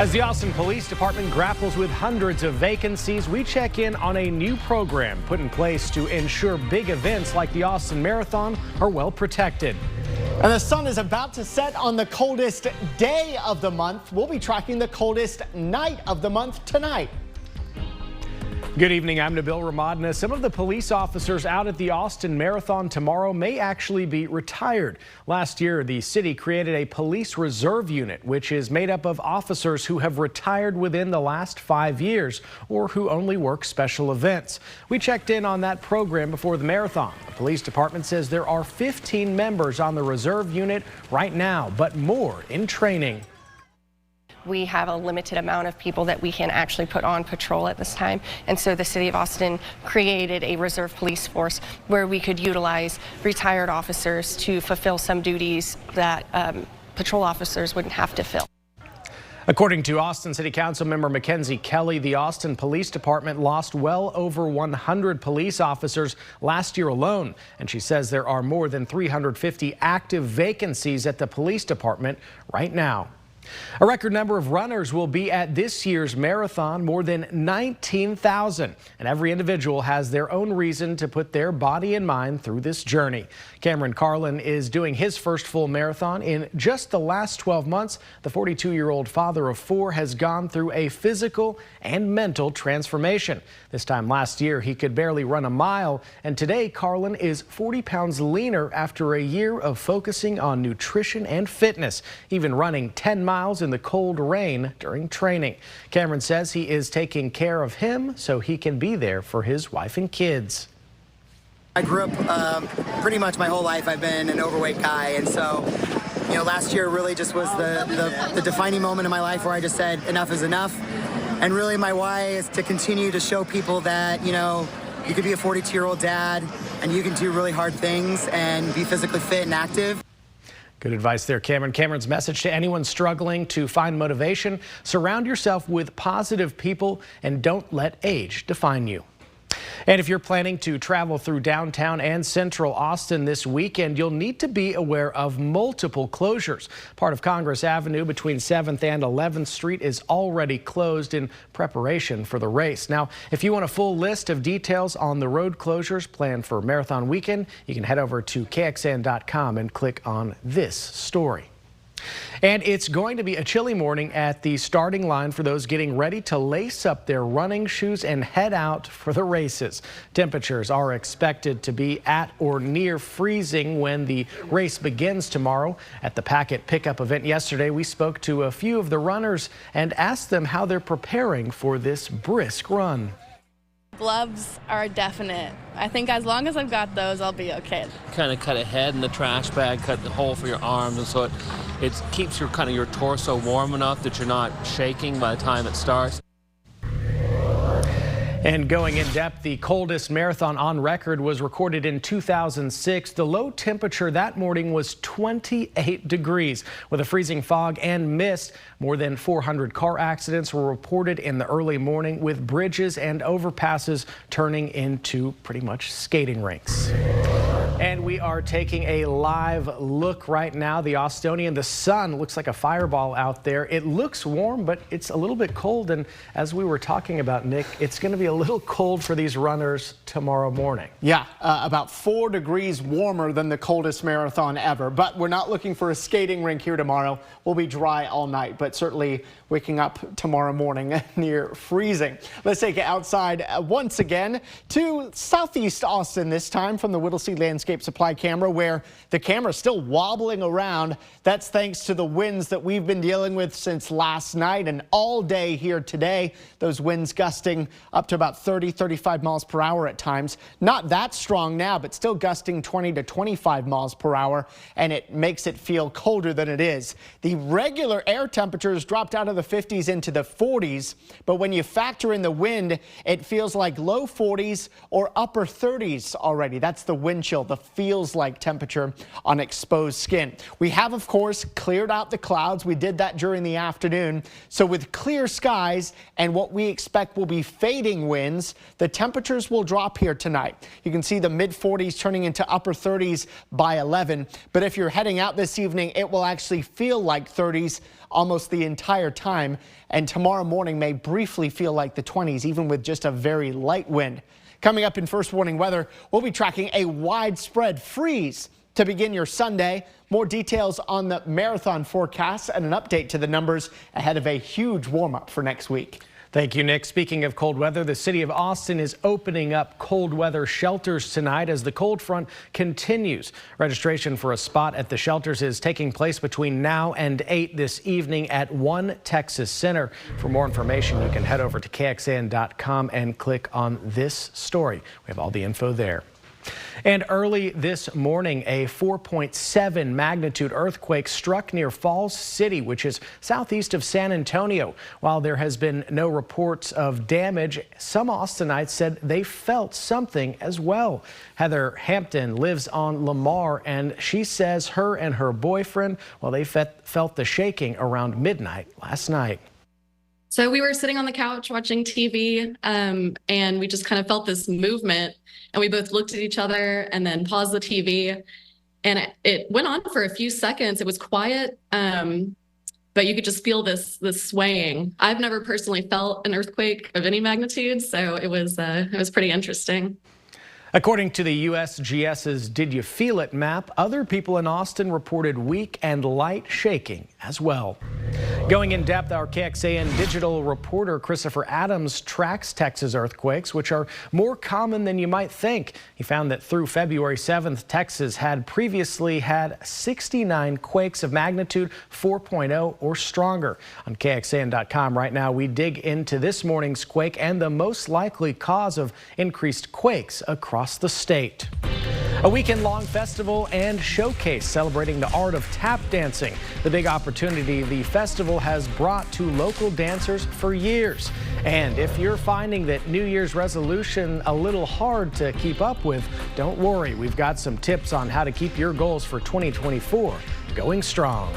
As the Austin Police Department grapples with hundreds of vacancies, we check in on a new program put in place to ensure big events like the Austin Marathon are well protected. And the sun is about to set on the coldest day of the month. We'll be tracking the coldest night of the month tonight. Good evening, I'm Nabil Ramadna. Some of the police officers out at the Austin Marathon tomorrow may actually be retired. Last year, the city created a police reserve unit, which is made up of officers who have retired within the last 5 years or who only work special events. We checked in on that program before the marathon. The police department says there are 15 members on the reserve unit right now, but more in training. We have a limited amount of people that we can actually put on patrol at this time, and so the city of Austin created a reserve police force where we could utilize retired officers to fulfill some duties that patrol officers wouldn't have to fill. According to Austin City Council member Mackenzie Kelly, the Austin Police Department lost well over 100 police officers last year alone, and she says there are more than 350 active vacancies at the police department right now. A record number of runners will be at this year's marathon, more than 19,000. And every individual has their own reason to put their body and mind through this journey. Cameron Carlin is doing his first full marathon in just the last 12 months. The 42-year-old father of 4 has gone through a physical and mental transformation. This time last year, he could barely run a mile. And today, Carlin is 40 pounds leaner after a year of focusing on nutrition and fitness, even running 10 miles in the cold rain during training. Cameron says he is taking care of him so he can be there for his wife and kids. I grew up pretty much my whole life. I've been an overweight guy, and so last year really just was the defining moment in my life where I just said enough is enough. And really my why is to continue to show people that you could be a 42-year-old dad and you can do really hard things and be physically fit and active. Good advice there, Cameron. Cameron's message to anyone struggling to find motivation: surround yourself with positive people and don't let age define you. And if you're planning to travel through downtown and central Austin this weekend, you'll need to be aware of multiple closures. Part of Congress Avenue between 7th and 11th Street is already closed in preparation for the race. Now, if you want a full list of details on the road closures planned for Marathon Weekend, you can head over to KXAN.com and click on this story. And it's going to be a chilly morning at the starting line for those getting ready to lace up their running shoes and head out for the races. Temperatures are expected to be at or near freezing when the race begins tomorrow. At the Packet pickup event yesterday, we spoke to a few of the runners and asked them how they're preparing for this brisk run. Gloves are definite. I think as long as I've got those, I'll be okay. Kind of cut a head in the trash bag, cut the hole for your arms, and so it keeps your torso warm enough that you're not shaking by the time it starts. And going in depth, the coldest marathon on record was recorded in 2006. The low temperature that morning was 28 degrees. With a freezing fog and mist, more than 400 car accidents were reported in the early morning, with bridges and overpasses turning into pretty much skating rinks. And we are taking a live look right now. The Austonian, the sun looks like a fireball out there. It looks warm, but it's a little bit cold. And as we were talking about, Nick, it's going to be a little cold for these runners tomorrow morning. Yeah, about 4 degrees warmer than the coldest marathon ever. But we're not looking for a skating rink here tomorrow. We'll be dry all night, but certainly waking up tomorrow morning near freezing. Let's take it outside once again to southeast Austin, this time from the Whittlesey Landscape Supply camera, where the camera's still wobbling around. That's thanks to the winds that we've been dealing with since last night and all day here today. Those winds gusting up to about 30-35 miles per hour at times. Not that strong now, but still gusting 20 to 25 miles per hour, and it makes it feel colder than it is. The regular air temperatures dropped out of the 50s into the 40s, but when you factor in the wind, it feels like low 40s or upper 30s already. That's the wind chill, the feels like temperature on exposed skin. We have, of course, cleared out the clouds. We did that during the afternoon. So with clear skies and what we expect will be fading winds, the temperatures will drop here tonight. You can see the mid-40s turning into upper 30s by 11. But if you're heading out this evening, it will actually feel like 30s almost the entire time. And tomorrow morning may briefly feel like the 20s, even with just a very light wind. Coming up in First Warning Weather, we'll be tracking a widespread freeze to begin your Sunday. More details on the marathon forecast and an update to the numbers ahead of a huge warm-up for next week. Thank you, Nick. Speaking of cold weather, the city of Austin is opening up cold weather shelters tonight as the cold front continues. Registration for a spot at the shelters is taking place between now and 8 this evening at One Texas Center. For more information, you can head over to KXAN.com and click on this story. We have all the info there. And early this morning, a 4.7 magnitude earthquake struck near Falls City, which is southeast of San Antonio. While there has been no reports of damage, some Austinites said they felt something as well. Heather Hampton lives on Lamar, and she says her and her boyfriend, well, they felt the shaking around midnight last night. So we were sitting on the couch watching TV, and we just kind of felt this movement, and we both looked at each other and then paused the TV, and it went on for a few seconds. It was quiet, but you could just feel this swaying. I've never personally felt an earthquake of any magnitude, so it was pretty interesting. According to the USGS's Did You Feel It map, other people in Austin reported weak and light shaking as well. Going in depth, our KXAN digital reporter Christopher Adams tracks Texas earthquakes, which are more common than you might think. He found that through February 7th, Texas had previously had 69 quakes of magnitude 4.0 or stronger. On KXAN.com right now, we dig into this morning's quake and the most likely cause of increased quakes across the state. A weekend-long festival and showcase celebrating the art of tap dancing. The big opportunity the festival has brought to local dancers for years. And if you're finding that New Year's resolution a little hard to keep up with, don't worry. We've got some tips on how to keep your goals for 2024 going strong.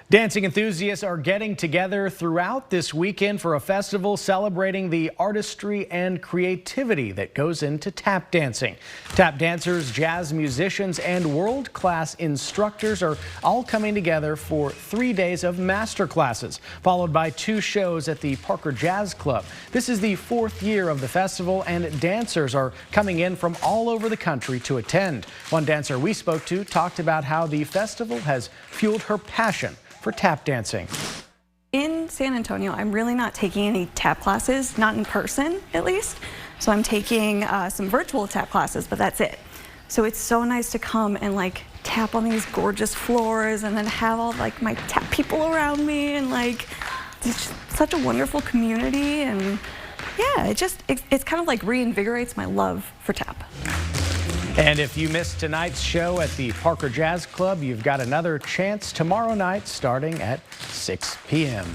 Dancing enthusiasts are getting together throughout this weekend for a festival celebrating the artistry and creativity that goes into tap dancing. Tap dancers, jazz musicians, and world-class instructors are all coming together for 3 days of master classes, followed by 2 shows at the Parker Jazz Club. This is the 4th year of the festival, and dancers are coming in from all over the country to attend. One dancer we spoke to talked about how the festival has fueled her passion for tap dancing. In San Antonio, I'm really not taking any tap classes, not in person at least. So I'm taking some virtual tap classes, but that's it. So it's so nice to come and like tap on these gorgeous floors and then have all like my tap people around me, and like it's such a wonderful community. And yeah, it's kind of like reinvigorates my love for tap. And if you missed tonight's show at the Parker Jazz Club, you've got another chance tomorrow night starting at 6 p.m.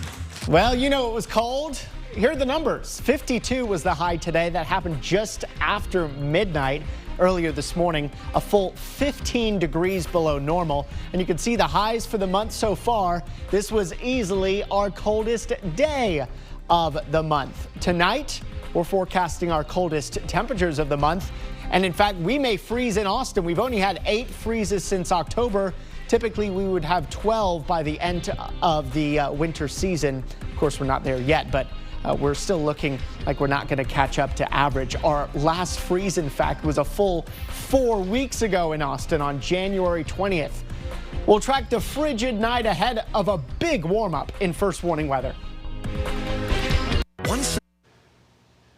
Well, you know it was cold. Here are the numbers. 52 was the high today. That happened just after midnight earlier this morning. A full 15 degrees below normal. And you can see the highs for the month so far. This was easily our coldest day of the month. Tonight, we're forecasting our coldest temperatures of the month. And in fact, we may freeze in Austin. We've only had 8 freezes since October. Typically, we would have 12 by the end of the winter season. Of course, we're not there yet, but we're still looking like we're not going to catch up to average. Our last freeze, in fact, was a full 4 weeks ago in Austin on January 20th. We'll track the frigid night ahead of a big warm-up in First Warning Weather.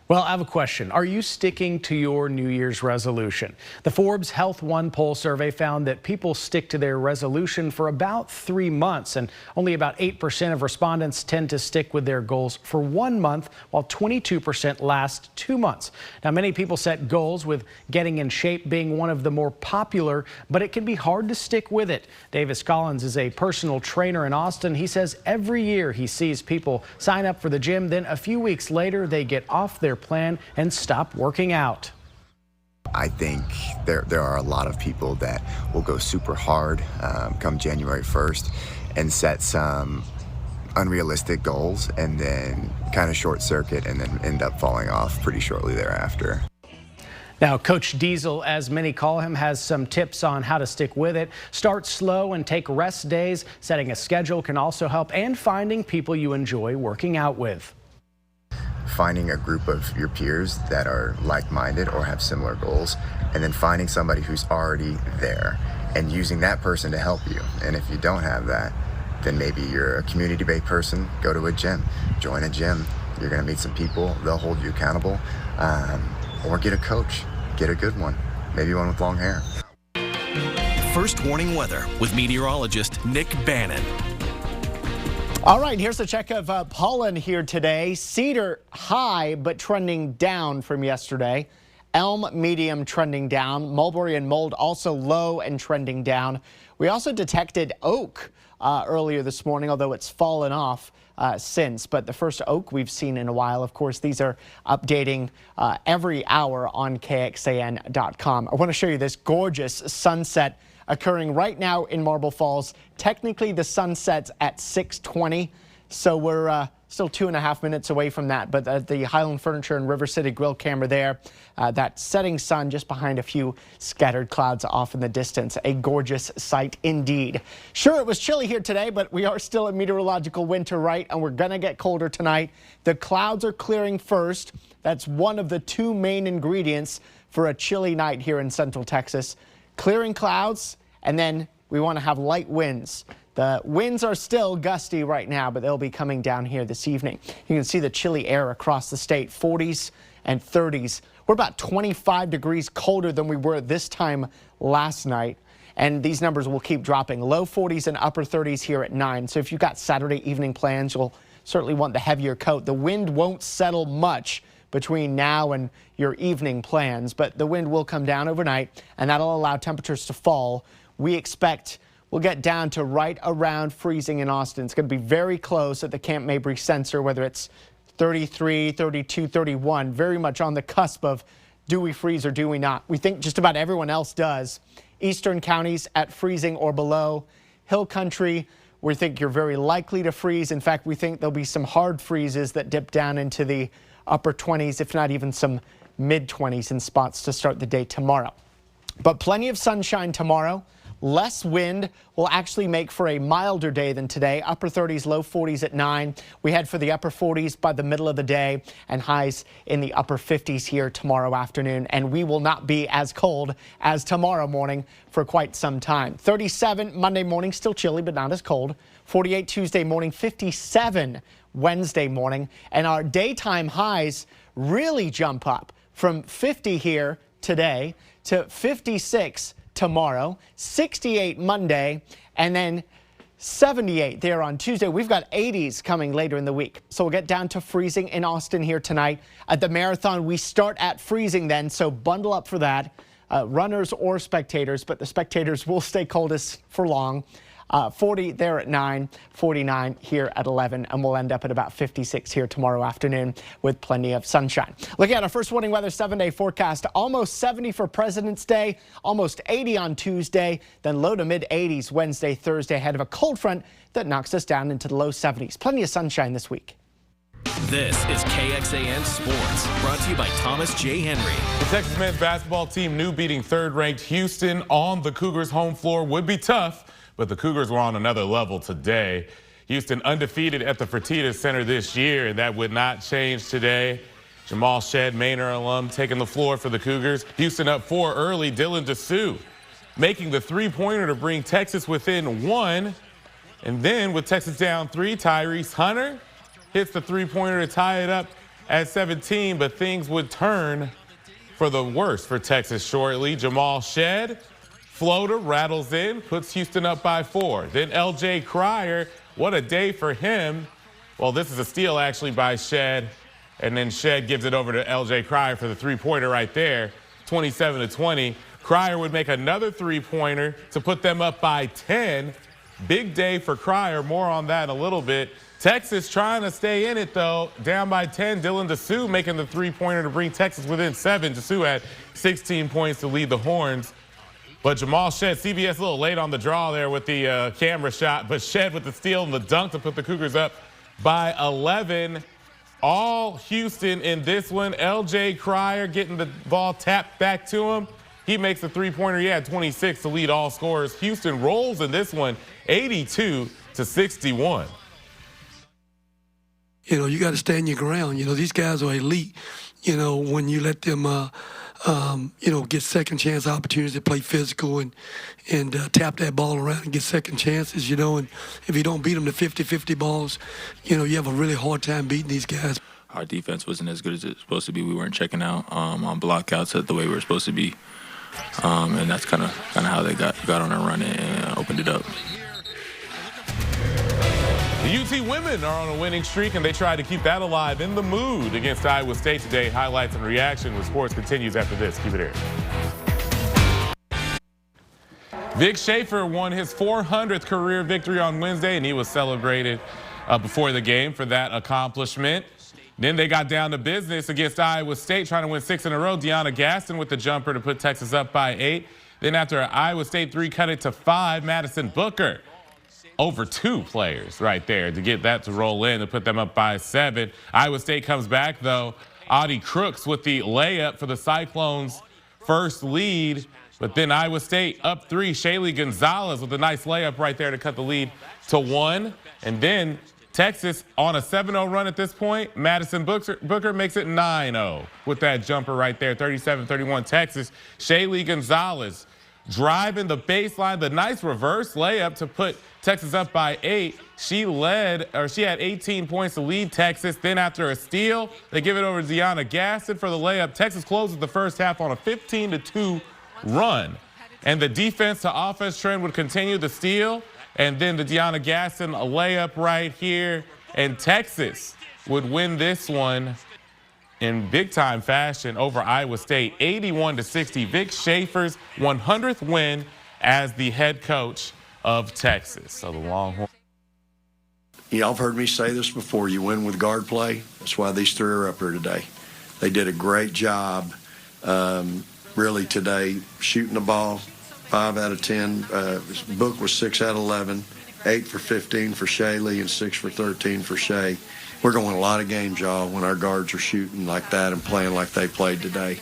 Well, I have a question. Are you sticking to your New Year's resolution? The Forbes Health One poll survey found that people stick to their resolution for about 3 months, and only about 8% of respondents tend to stick with their goals for 1 month, while 22% last 2 months. Now, many people set goals, with getting in shape being one of the more popular, but it can be hard to stick with it. Davis Collins is a personal trainer in Austin. He says every year he sees people sign up for the gym, then a few weeks later they get off their plan and stop working out. I think there are a lot of people that will go super hard come January 1st and set some unrealistic goals and then kind of short circuit and then end up falling off pretty shortly thereafter. Now, Coach Diesel, as many call him, has some tips on how to stick with it. Start slow and take rest days. Setting a schedule can also help, and finding people you enjoy working out with. Finding a group of your peers that are like-minded or have similar goals, and then finding somebody who's already there and using that person to help you. And if you don't have that, then maybe you're a community-based person, go to a gym, join a gym. You're gonna meet some people, they'll hold you accountable. Or get a coach, get a good one, maybe one with long hair. First warning weather with meteorologist Nick Bannon. All right, here's a check of pollen here today. Cedar high, but trending down from yesterday. Elm medium trending down. Mulberry and mold also low and trending down. We also detected oak earlier this morning, although it's fallen off since. But the first oak we've seen in a while. Of course, these are updating every hour on KXAN.com. I want to show you this gorgeous sunset occurring right now in Marble Falls. Technically, the sun sets at 6:20, so we're still 2.5 minutes away from that. But the Highland Furniture and River City Grill camera there, that setting sun just behind a few scattered clouds off in the distance. A gorgeous sight indeed. Sure, it was chilly here today, but we are still in meteorological winter, right? And we're going to get colder tonight. The clouds are clearing first. That's one of the two main ingredients for a chilly night here in Central Texas. Clearing clouds, and then we want to have light winds. The winds are still gusty right now, but they'll be coming down here this evening. You can see the chilly air across the state, 40s and 30s. We're about 25 degrees colder than we were this time last night. And these numbers will keep dropping. Low 40s and upper 30s here at 9. So if you've got Saturday evening plans, you'll certainly want the heavier coat. The wind won't settle much between now and your evening plans, but the wind will come down overnight, and that'll allow temperatures to fall. We expect we'll get down to right around freezing in Austin. It's going to be very close at the Camp Mabry sensor, whether it's 33, 32, 31, very much on the cusp of do we freeze or do we not. We think just about everyone else does. Eastern counties at freezing or below. Hill country, we think you're very likely to freeze. In fact, we think there'll be some hard freezes that dip down into the upper 20s, if not even some mid-20s in spots to start the day tomorrow. But plenty of sunshine tomorrow. Less wind will actually make for a milder day than today. Upper 30s, low 40s at 9. We head for the upper 40s by the middle of the day and highs in the upper 50s here tomorrow afternoon. And we will not be as cold as tomorrow morning for quite some time. 37 Monday morning, still chilly, but not as cold. 48 Tuesday morning, 57 Wednesday morning. And our daytime highs really jump up from 50 here today to 56 tomorrow, 68 Monday, and then 78 there on Tuesday. We've got 80s coming later in the week. So we'll get down to freezing in Austin here tonight. At the marathon, we start at freezing then, so bundle up for that. Runners or spectators, but the spectators will stay coldest for long. 40 there at 9, 49 here at 11, and we'll end up at about 56 here tomorrow afternoon with plenty of sunshine. Looking at our first warning weather 7-day forecast, almost 70 for President's Day, almost 80 on Tuesday, then low to mid 80s Wednesday, Thursday ahead of a cold front that knocks us down into the low 70s. Plenty of sunshine this week. This is KXAN Sports, brought to you by Thomas J. Henry. The Texas men's basketball team knew beating third-ranked Houston on the Cougars' home floor would be tough, but the Cougars were on another level today. Houston undefeated at the Fertitta Center this year, and that would not change today. Jamal Shedd, Manor alum, taking the floor for the Cougars. Houston up 4 early. Dylan DeSue making the three-pointer to bring Texas within 1. And then with Texas down 3, Tyrese Hunter hits the three-pointer to tie it up at 17, but things would turn for the worse for Texas shortly. Jamal Shedd, floater rattles in, puts Houston up by 4. Then L.J. Cryer, what a day for him. Well, this is a steal actually by Shedd, and then Shedd gives it over to L.J. Cryer for the three-pointer right there, 27-20. Cryer would make another three-pointer to put them up by 10. Big day for Cryer, more on that in a little bit. Texas trying to stay in it, though, down by 10. Dylan DeSue making the three-pointer to bring Texas within 7. DeSue had 16 points to lead the Horns. But Jamal Shed, CBS a little late on the draw there with the camera shot, but Shed with the steal and the dunk to put the Cougars up by 11. All Houston in this one. LJ Cryer getting the ball tapped back to him. He makes a three-pointer. He had 26 to lead all scorers. Houston rolls in this one, 82-61. You know, you got to stand your ground. You know, these guys are elite. You know, when you let them, you know, get second chance opportunities to play physical and tap that ball around and get second chances, you know. And if you don't beat them to 50-50 balls, you know, you have a really hard time beating these guys. Our defense wasn't as good as it was supposed to be. We weren't checking out on blockouts the way we were supposed to be. And that's kind of how they got on a run and opened it up. The UT women are on a winning streak, and they try to keep that alive in the mood against Iowa State today. Highlights and reaction with sports continues after this. Keep it here. Vic Schaefer won his 400th career victory on Wednesday, and he was celebrated before the game for that accomplishment. Then they got down to business against Iowa State, trying to win 6 in a row. Deanna Gaston with the jumper to put Texas up by 8. Then after an Iowa State 3 cut it to 5, Madison Booker over 2 players right there to get that to roll in to put them up by 7. Iowa State comes back, though. Audie Crooks with the layup for the Cyclones' first lead. But then Iowa State up 3. Shaylee Gonzalez with a nice layup right there to cut the lead to 1. And then Texas on a 7-0 run at this point. Madison Booker makes it 9-0 with that jumper right there. 37-31 Texas. Shaylee Gonzalez driving the baseline, the nice reverse layup to put Texas up by 8. She had 18 points to lead Texas. Then after a steal, they give it over to Deanna Gaston for the layup. Texas closes the first half on a 15-2 run. And the defense to offense trend would continue. The steal, and then the Deanna Gaston a layup right here. And Texas would win this one in big-time fashion over Iowa State, 81-60. Vic Schaefer's 100th win as the head coach of Texas. So the Longhorns. Y'all have heard me say this before. You win with guard play. That's why these 3 are up here today. They did a great job, really, today, shooting the ball 5 out of 10. Book was 6 out of 11, 8 for 15 for Shaylee, and 6 for 13 for Shay. We're going to win a lot of games, y'all, when our guards are shooting like that and playing like they played today.